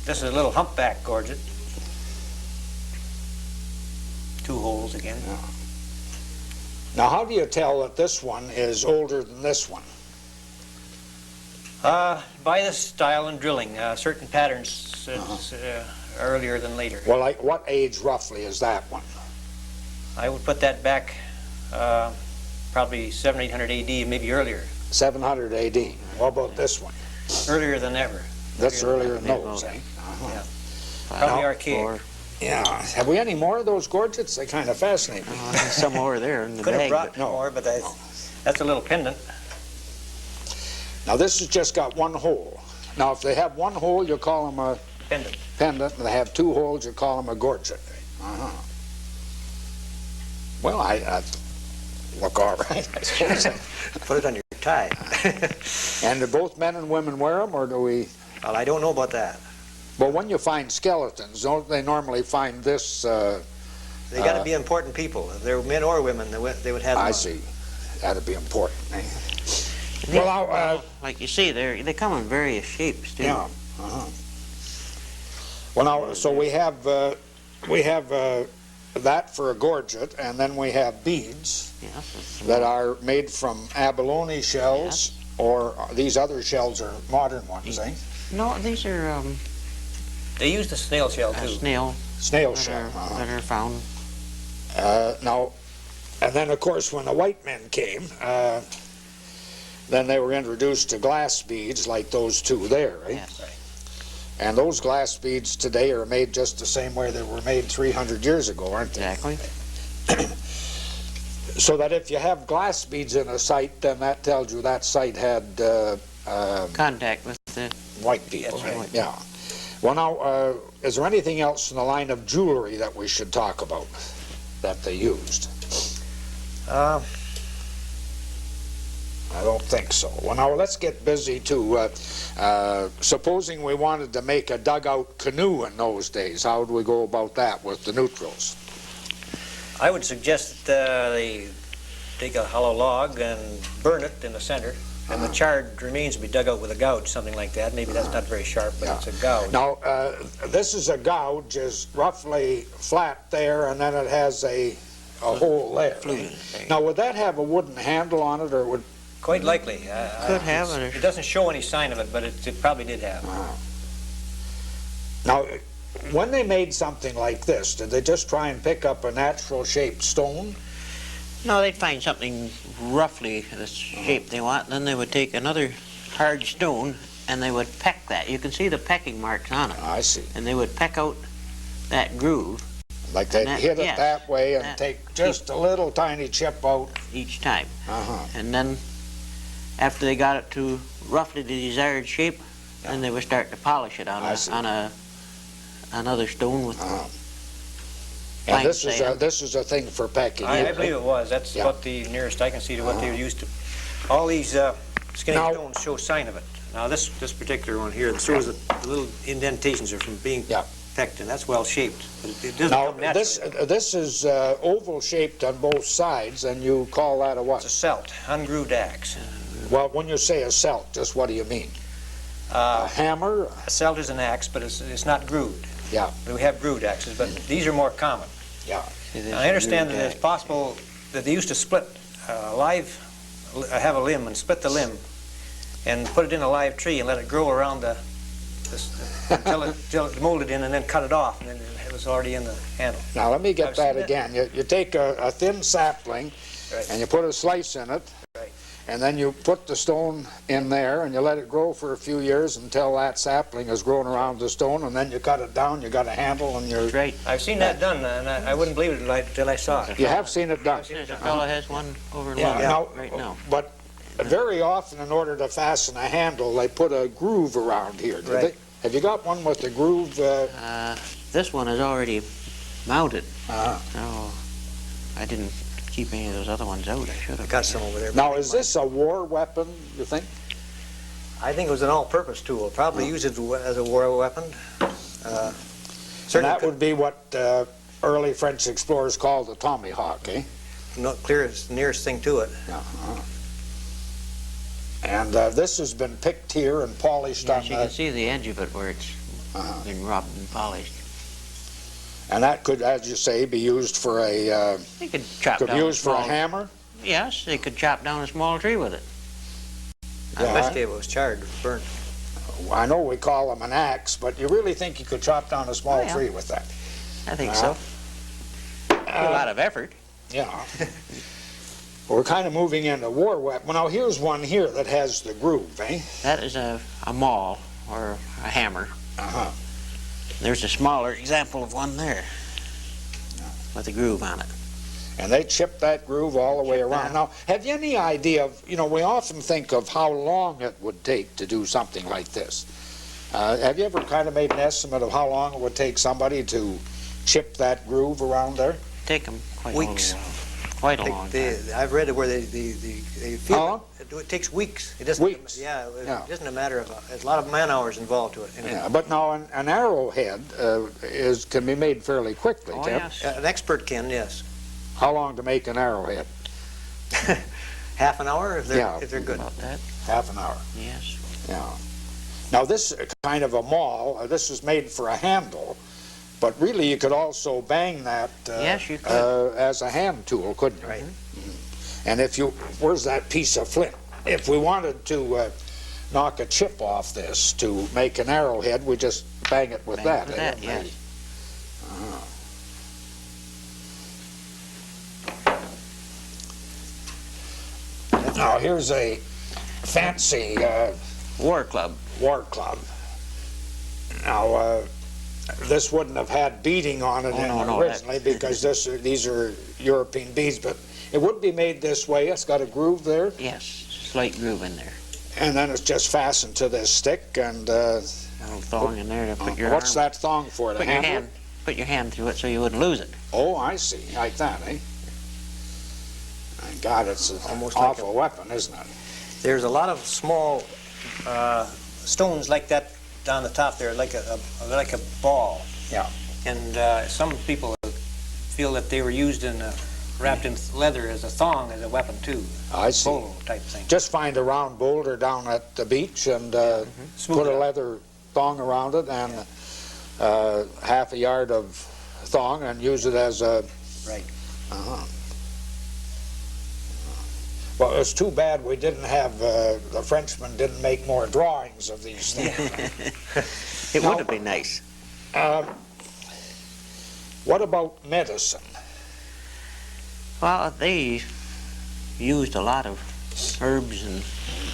This is a little humpback gorget. 2 holes again. Now, how do you tell that this one is older than this one? By the style and drilling, certain patterns earlier than later. Well, like what age roughly is that one? I would put that back probably 700-800 AD, maybe earlier. 700 AD. What about this one? Earlier than ever. That's earlier than Maybe those, about- eh? Yeah. Five, Probably archaic. four. Yeah. Have we any more of those gorgets? They kind of fascinate me. There's some over there in the Could have bag. brought but- no. more, but that's a little pendant. Now, this has just got one hole. Now, if they have one hole, you call them a Pendant. pendant, and they have 2 holes, you call them a gorget. Well, I look all right, I suppose. Put it on your tie. And do both men and women wear them, or do we? Well, I don't know about that. Well, when you find skeletons, don't they normally find this? They got to be important people. If they're men or women, they would have them I on. see. That'd be important. Eh? They- Well, like you see, they come in various shapes too. yeah. Well, now, so we have that for a gorget, and then we have beads Yes, that are made from abalone shells, or these other shells are modern ones, eh? no, these are They use the snail shell too. snail Snail that shell. that are found. Now, and then of course when the white men came, then they were introduced to glass beads like those 2 there, eh? Yes. And those glass beads today are made just the same way they were made 300 years ago, aren't they? Exactly. So that if you have glass beads in a site, then that tells you that site had Contact with the white people. That's right. Yeah. Well, now, is there anything else in the line of jewelry that we should talk about that they used? I don't think so. Well, now let's get busy too. Supposing we wanted to make a dugout canoe in those days, how would we go about that with the neutrals? I would suggest that they take a hollow log and burn it in the center, and the charred remains would be dug out with a gouge, something like that. Maybe that's not very sharp, but Yeah. it's a gouge. Now, this is a gouge, is roughly flat there, and then it has a hole there. fluted. Now, would that have a wooden handle on it, or would? Quite likely. Could have, It's- or- It doesn't show any sign of it, but it probably did have. Now, when they made something like this, did they just try and pick up a natural shaped stone? No, they'd find something roughly the shape they want, then they would take another hard stone and they would peck that. You can see the pecking marks on it. I see. And they would peck out that groove Like they'd that- hit it yes, that way and that- take just a little tiny chip out. each time. Uh-huh. And then after they got it to roughly the desired shape, then they would start to polish it I see. on another stone with And fine this is sand. this is a thing for pecking. I believe it was. That's Yeah. about the nearest I can see to what they were used to. All these skinny Now- stones show sign of it. Now this particular one here, shows that the little indentations are from being Yeah. pecked, and that's well shaped. But it doesn't Now, come naturally. this is oval shaped on both sides, and you call that a what? It's a celt, ungrooved axe. Well, when you say a celt, just what do you mean? A hammer? A celt is an axe, but it's not grooved. Yeah. We have grooved axes, but these are more common. Yeah. I understand that it's possible that they used to split have a limb and split the limb and put it in a live tree and let it grow around until it molded in, and then cut it off, and then it was already in the handle. Now, let me get I've that seen again. You take a thin sapling, Right. and you put a slice in it, Right. and then you put the stone in there, and you let it grow for a few years until that sapling has grown around the stone, and then you cut it down, you got a handle, and you're... Right. I've seen that done, and I wouldn't believe it until I saw it. You have seen it done. There's a fellow has one over in Yeah, London now, right now. but very often in order to fasten a handle, they put a groove around here. Do Right. they? Have you got one with the groove? This one is already mounted, Uh-huh. so I didn't keep any of those other ones out. I should I have. got some over there. Now, is this a war weapon, you think? I think it was an all-purpose tool. Probably used it as a war weapon. And Certainly that would be what early French explorers called the tomahawk, eh? not clear as the nearest thing to it. Uh-huh. And this has been picked here and polished on Yes, you can see the edge of it where it's Uh-huh. been rubbed and polished. And that could, as you say, be used for a They could chop could down be a used for a small. hammer. Yes, they could chop down a small tree with it. I investigated it was charred, burnt. I know we call them an axe, but you really think you could chop down a small Oh, yeah. tree with that? I think so. A lot of effort. Yeah. We're kind of moving into war weapon. Now, here's one here that has the groove, eh? That is a maul or a hammer. Uh-huh. There's a smaller example of one there with a groove on it. And they chip that groove all the way around. that. Now, have you any idea of, we often think of how long it would take to do something like this. Have you ever kind of made an estimate of how long it would take somebody to chip that groove around there? Take them quite Weeks. a long, quite a long time. I've read it where they feel How long? it takes weeks. It doesn't. Weeks. Yeah, Yeah. it isn't a matter of. There's a lot of man hours involved to it. Yeah, but now an arrowhead can be made fairly quickly, Oh, Tim. yes. An expert can, yes. How long to make an arrowhead? Half an hour if Yeah. they're good. About that, Half an hour. yes. Yeah. Now this kind of a maul, this is made for a handle, but really you could also bang that Yes, you could. as a hand tool, couldn't you? Right. And where's that piece of flint? If we wanted to knock a chip off this to make an arrowhead, we just bang it with Bang that. with eh? that, yes. Now here's a fancy War club. war club. Now, this wouldn't have had beading on it no, originally because these are European beads, but it would be made this way. It's got a groove there, Yes, slight groove in there. and then it's just fastened to this stick. And A little thong in there to put your what's arm, that thong for? To put your handle it? put your hand through it so you wouldn't lose it. Oh, I see. Like that, eh? My God, it's an Almost like awful weapon, isn't it? There's a lot of small stones like that down the top there, like a ball. Yeah. And some people feel that they were used wrapped in leather as a thong as a weapon too. I see. Bolo type thing. Just find a round boulder down at the beach and Smooth put it a out. leather thong around it and half a yard of thong and use it as a... Right. Uh-huh. Well, it's too bad we didn't have, the Frenchmen didn't make more drawings of these things. It Now- would have been nice. What about medicine? Well, they used a lot of herbs and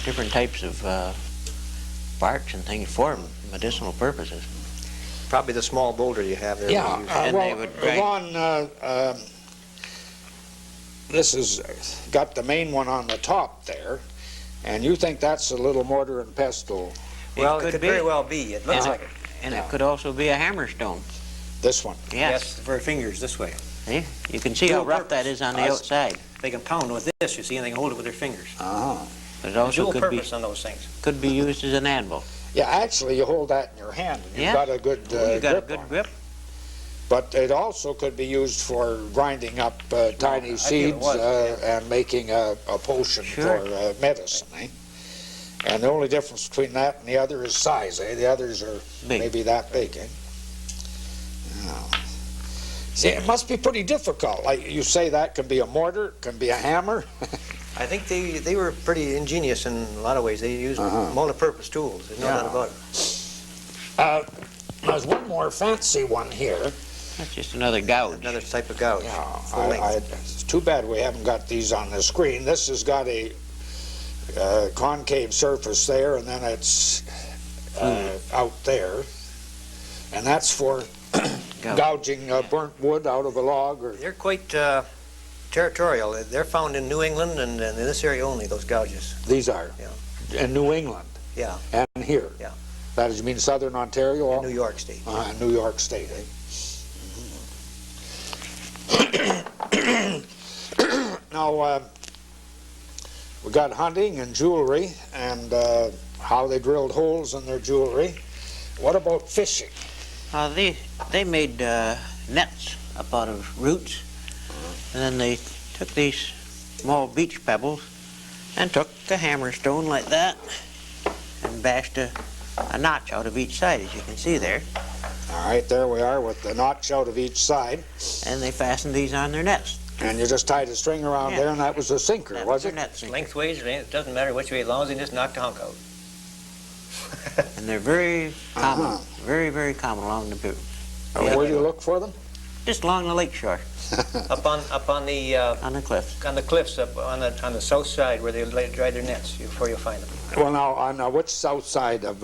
different types of barks and things for medicinal purposes. Probably the small boulder you have there. Yeah, we use. And they well, would drag- Ron, this has got the main one on the top there, and you think that's a little mortar and pestle. Well, it could could be. very well be. It looks And like it. And it could also be a hammerstone. This one. Yes. For fingers this way. See? You can see how Dual rough that purpose. is on the I see. outside. They can pound with this, you see, and they can hold it with their fingers. Uh-huh. But it also Dual could be purpose on those things. used as an anvil. Yeah, actually, you hold that in your hand, and you've Yeah. got a good You got a grip good on it. grip. But it also could be used for grinding up tiny I feel it seeds was, yeah. and making a potion Sure. for medicine, eh? And the only difference between that and the other is size, eh? The others are Big. maybe that big, eh? Yeah. See, it must be pretty difficult. Like you say, that can be a mortar, it can be a hammer. I think they were pretty ingenious in a lot of ways. They used multi-purpose tools. There's no Yeah. doubt about it. There's one more fancy one here. That's just another gouge. Another type of gouge. Yeah, Full length. it's too bad we haven't got these on the screen. This has got a concave surface there, and then it's out there, and that's for gouging burnt wood out of a log. Or They're quite territorial. They're found in New England and in this area only, those gouges. these are in New England Yeah, and here. Yeah. That is, you mean Southern Ontario? in New York State. New York State, eh? Now, we got hunting and jewelry and how they drilled holes in their jewelry. What about fishing? They made nets up out of roots, and then they took these small beach pebbles and took a hammer stone like that and bashed a notch out of each side, as you can see there. All right, there we are with the notch out of each side. And they fastened these on their nets. And you just tied a string around Yeah. there, and that was a sinker, That was their it? net sinker. Lengthways, it doesn't matter which way, as long as they just knock the hunk out. And they're very common, very, very common along the Where do you look for them? just along the lake shore, up on the on the cliffs. cliffs up on the south side where they dry their nets before you'll find them. Well, now, on which south side of,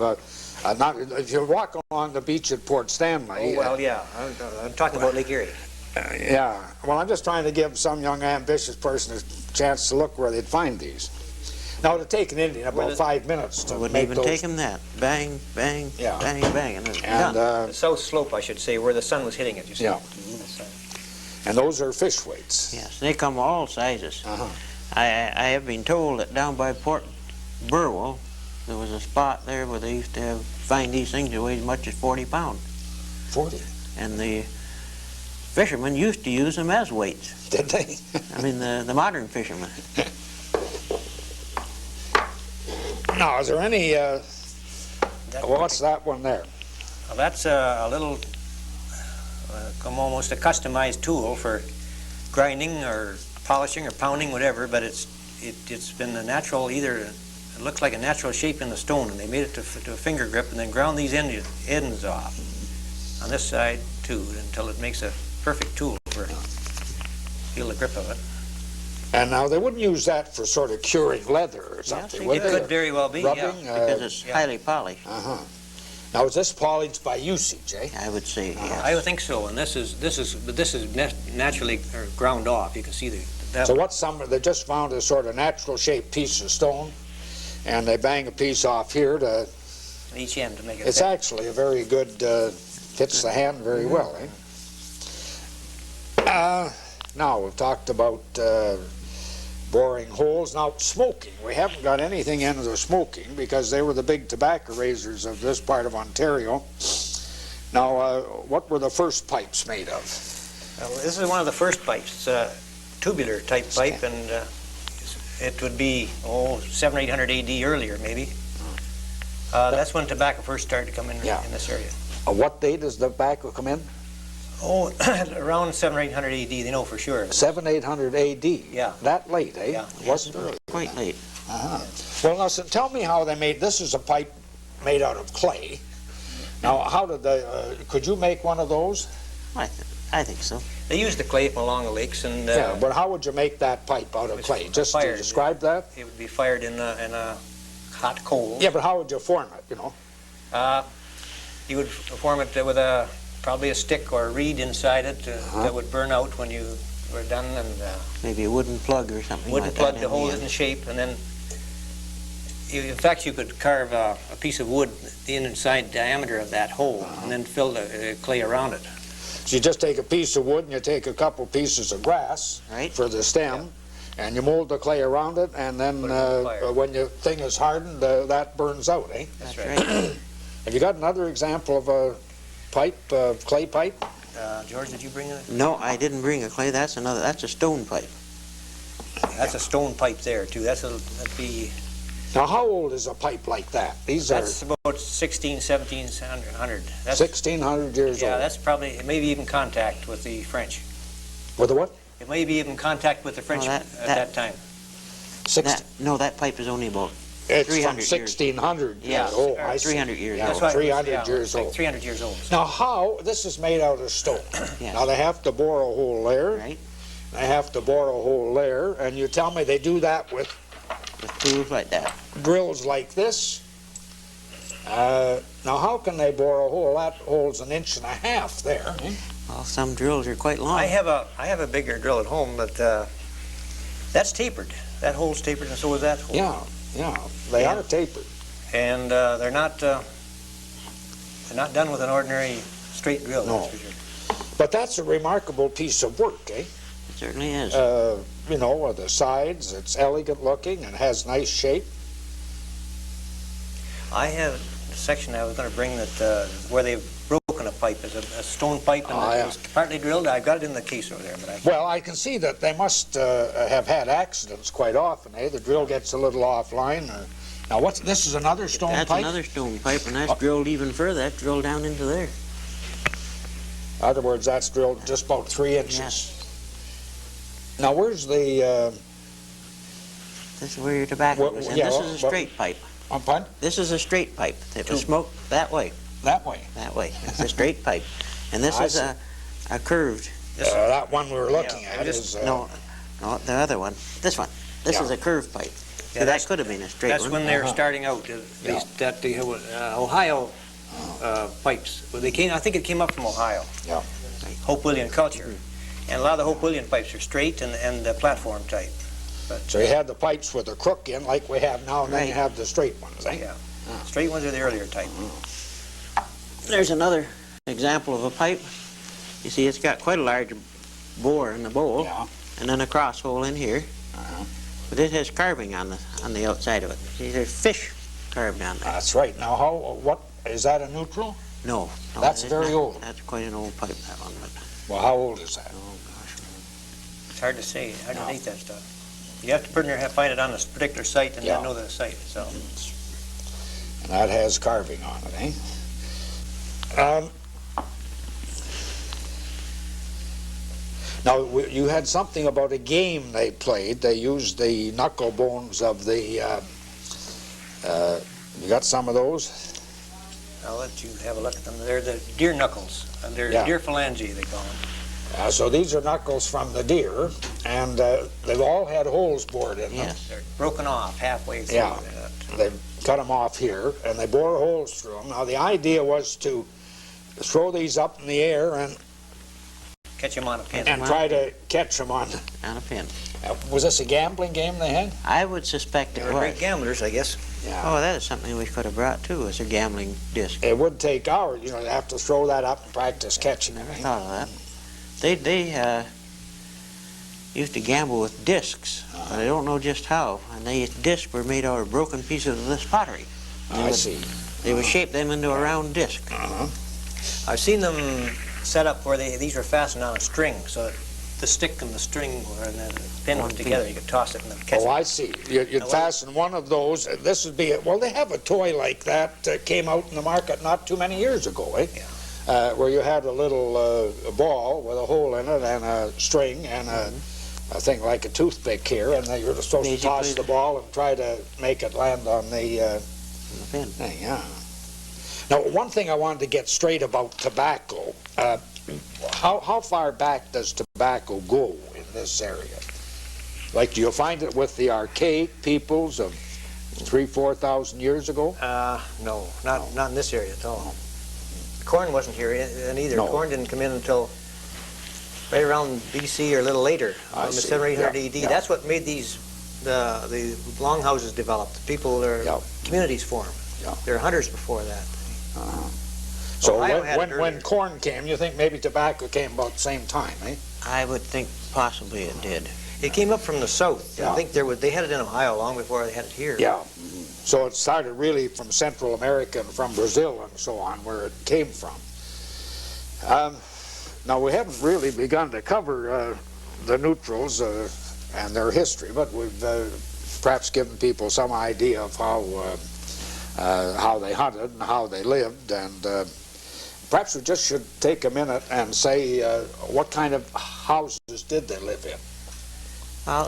not, if you walk along the beach at Port Stanley. Oh, well, yeah. I'm talking about Lake Erie. Yeah, well, I'm just trying to give some young ambitious person a chance to look where they'd find these. Now, it'd take an Indian about 5 minutes to Wouldn't make even those. take them that. Bang, bang, Yeah. bang, bang, and it's And, done. The south slope, I should say, where the sun was hitting it, you see. Yeah. And those are fish weights. Yes, they come all sizes. Uh-huh. I have been told that down by Port Burwell, there was a spot there where they used to find these things that weighed as much as 40 pounds. 40, And the fishermen used to use them as weights. did they? I mean, the modern fishermen. Now, is there any, what's that one there? Well, that's a little, almost a customized tool for grinding or polishing or pounding, whatever, but it's been a natural, it looks like a natural shape in the stone, and they made it to a finger grip and then ground these ends off on this side too until it makes a perfect tool for feel the grip of it. And now, they wouldn't use that for sort of curing leather or something, they would It they? could very well be, Rubbing? yeah. Because it's yeah. highly polished, Uh-huh. Now, is this polished by usage, eh? I would say. Yes. I would think so, and this is naturally ground off. You can see that. So what's they just found a sort of natural shaped piece of stone, and they bang a piece off here to, each end to make it it's fit. actually a very good, fits the hand very well, eh? Now, we've talked about boring holes. Now, smoking. We haven't got anything into the smoking because they were the big tobacco raisers of this part of Ontario. Now, what were the first pipes made of? This is one of the first pipes. It's a tubular type pipe, and it would be 700 or 800 AD earlier, maybe. That's when tobacco first started to come in in this area. What date does the tobacco come in? Oh, around 700 or 800 AD. They know for sure. 800 AD? Yeah. That late, eh? Yeah. It wasn't early. Quite late. Well, now, so tell me how they made, this is a pipe made out of clay. Now, how did they, could you make one of those? I think so. They used the clay from along the lakes, and Yeah, but how would you make that pipe out of was clay? Just to fired. describe that? it would be fired in a hot coal. Yeah, but how would you form it, you know? You would form it with probably a stick or a reed inside it that would burn out when you were done, and Maybe a wooden plug or something wooden like plug that. to hold it in shape, and then in fact you could carve a piece of wood the inside diameter of that hole and then fill the clay around it. So you just take a piece of wood and you take a couple pieces of grass Right. for the stem, And you mold the clay around it, and then Put it on the fire. when your thing is hardened, that burns out, eh? That's That's right. right. Have you got another example of a pipe, clay pipe? George, did you bring it? No, I didn't bring a clay. That's a stone pipe. That's a stone pipe there, too. That'd be... Now, how old is a pipe like that? These That's are about 16, 1700. That's, 1,600 years yeah, old. that's probably, it may be even contact with the French. With the what? It may be even contact with the French that- at that time. That pipe is only about It's from 300 years. 1600 Yeah, years old. or I see. 300 years Yeah, old. That's why it was, 300 yeah, years like old. 300 years old. Now, how, this is made out of stone. Yes. Now, they have to bore a hole there. Right. They have to bore a hole there, and you tell me they do that with with tools like that. drills like this. Now, how can they bore a hole? That hole's 1.5 inches there. Eh? Well, some drills are quite long. I have a bigger drill at home, but that's tapered. That hole's tapered, and so is that hole. Yeah, they Yeah. are tapered. And they're not done with an ordinary straight drill. No. That's for sure. But that's a remarkable piece of work, eh? It certainly is. You know, the sides, it's elegant looking and has nice shape. I have a section I was going to bring that where they've broken a pipe. It's a stone pipe, and Oh, it yeah. was partly drilled. I've got it in the case over there, but I. Well, I can see that they must have had accidents quite often, eh? The drill gets a little offline. Now, this is another stone That's pipe? another stone pipe, and that's drilled even further. That's drilled down into there. In other words, that's drilled just about 3 inches. Yes. Now, where's the, This is where your tobacco Well, goes in. yeah, This well, is a straight pipe. pardon? This is a straight pipe. It was smoked that way. That way. That way. It's a straight pipe. And this I is see. a curved. That one we were looking Yeah, at is... No, the other one. This one. This Yeah. is a curved pipe. Yeah, So that's- that could have been a straight That's one. when they're Uh-huh. starting out. Yeah. The Ohio pipes. Well, they came. I think it came up from Ohio. Yeah. Hope William culture, and a lot of the Hope William pipes are straight and platform type. So you had the pipes with a crook in, like we have now, and then you Right. have the straight ones, eh? Yeah, straight ones are the earlier type. There's another example of a pipe. You see, it's got quite a large bore in the bowl, Yeah. and then a cross hole in here. Uh-huh. But it has carving on the outside of it. See, there's fish carved on there. That's right. Now, what, is that a neutral? No, That's it's very not. old. That's quite an old pipe, that one. But, Well, how old is that? oh gosh. It's hard to say. Hard to No. date that stuff. You have to find it on a particular site and Yeah. then know the site. So And that has carving on it, eh? Now, you had something about a game they played. They used the knuckle bones of the... you got some of those? I'll let you have a look at them. They're the deer knuckles. And they're Yeah. deer phalange, they call them. So these are knuckles from the deer, and they've all had holes bored in them. Yes. They're broken off halfway through. Yeah. They cut them off here, and they bore holes through them. Now, the idea was to throw these up in the air and Catch them on a pin. and try to catch them on. On a pin. Was this a gambling game they had? I would suspect They it were was. great gamblers, I guess. Yeah. Oh, that is something we could have brought too, as a gambling disc. It would take hours, you know, to have to throw that up and practice catching it. Never eh? thought of that. They used to gamble with discs, but I don't know just how. And these discs were made out of broken pieces of this pottery. I see. They would shape them into a round disc. Uh-huh. I've seen them set up where these are fastened on a string, so that the stick and the string and the pin One were pin. together. You could toss it and then catch Oh, it. I see. You'd Now, fasten one of those. This would be, well, they have a toy like that came out in the market not too many years ago, eh? Yeah. Where you had a little ball with a hole in it and a string and a thing like a toothpick here, and then you're supposed to toss Basically the ball and try to make it land on the Pin. thing, yeah. Now, one thing I wanted to get straight about tobacco, how far back does tobacco go in this area? Like, do you find it with the archaic peoples of 3,000-4,000 years ago? No, not in this area at all. Corn wasn't here in either. No. Corn didn't come in until right around BC or a little later, I around the see. 700 or 800 Yeah, AD. yeah. That's what made the longhouses develop. The people, their Yeah. communities formed. Yeah. There were hunters before that. So Ohio had it when earlier. corn came, you think maybe tobacco came about the same time, eh? I would think possibly it did. It came up from the south. Yeah. I think they had it in Ohio long before they had it here. Yeah. So it started really from Central America and from Brazil and so on, where it came from. Now, we haven't really begun to cover the neutrals and their history, but we've perhaps given people some idea of how they hunted and how they lived, and perhaps we just should take a minute and say what kind of houses did they live in?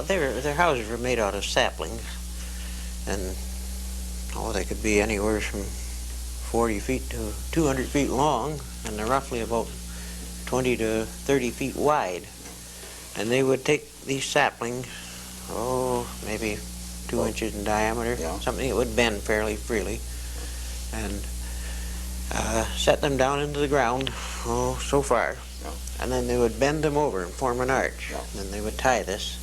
Their houses were made out of saplings, and they could be anywhere from 40 feet to 200 feet long, and they're roughly about 20 to 30 feet wide. And they would take these saplings, maybe 2 inches in diameter, something that would bend fairly freely, and set them down into the ground, so far. And then they would bend them over and form an arch. Then they would tie this,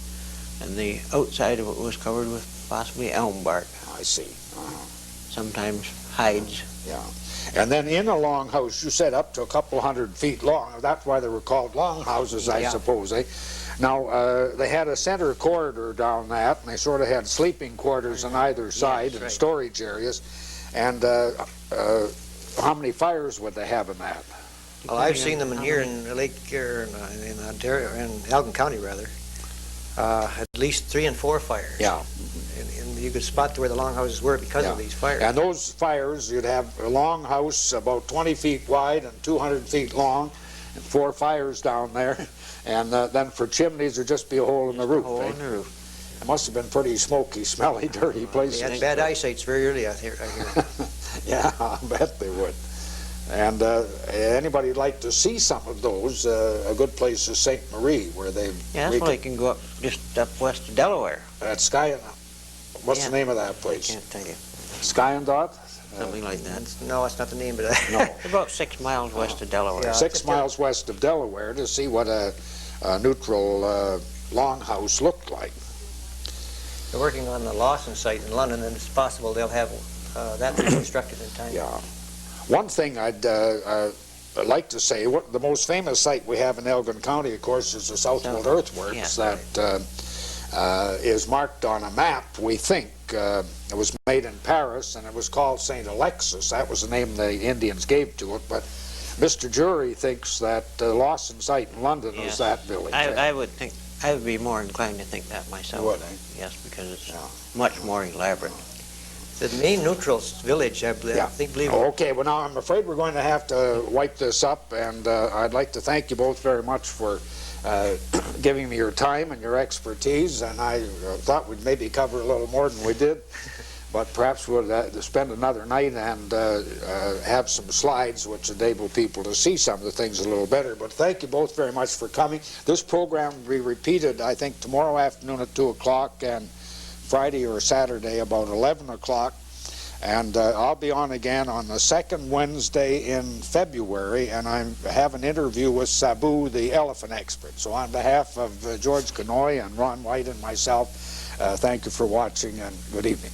and the outside of it was covered with possibly elm bark. I see. Sometimes hides. Yeah. And then in a long house, you said up to a couple hundred feet long. That's why they were called long houses, I suppose, eh? Now, they had a center corridor down that, and they sort of had sleeping quarters on either side and storage areas. And how many fires would they have in that? Well, I've seen them in here in the lake here in Ontario, in Elgin County rather. At least 3 and 4 fires. Yeah. And you could spot where the long houses were because of these fires. And those fires, you'd have a long house about 20 feet wide and 200 feet long, and 4 fires down there. And then for chimneys, there'd just be a hole in the roof. Hole in the roof. It must have been pretty smoky, smelly, dirty places. They had bad eyesights very early, I hear. Yeah, I bet they would. And anybody'd like to see some of those, a good place is St. Marie, where they... Yeah, that's why you can go up just up west of Delaware. At Sky... What's the name of that I place? can't tell you. Skyandotte? Something like that. No, it's not the name, but No. About 6 miles west of Delaware. Yeah. 6 miles west of Delaware to see what a neutral longhouse looked like. they're working on the Lawson site in London, and it's possible they'll have that reconstructed in time. Yeah. One thing I'd like to say, the most famous site we have in Elgin County, of course, is the Southwold Earthworks that is marked on a map, we think. It was made in Paris, and it was called St. Alexis. That was the name the Indians gave to it, but Mr. Jury thinks that the Lawson site in London is that village. I would think, I would be more inclined to think that myself. Would, eh? Yes, because it's much more elaborate. The main Neutrals village, I believe. Okay, well now I'm afraid we're going to have to wipe this up, and I'd like to thank you both very much for giving me your time and your expertise, and I thought we'd maybe cover a little more than we did, but perhaps we'll spend another night and have some slides which enable people to see some of the things a little better. But thank you both very much for coming. This program will be repeated, I think, tomorrow afternoon at 2 o'clock and Friday or Saturday about 11 o'clock. And I'll be on again on the second Wednesday in February, and I have an interview with Sabu, the elephant expert. So on behalf of George Connoy and Ron White and myself, thank you for watching, and good evening.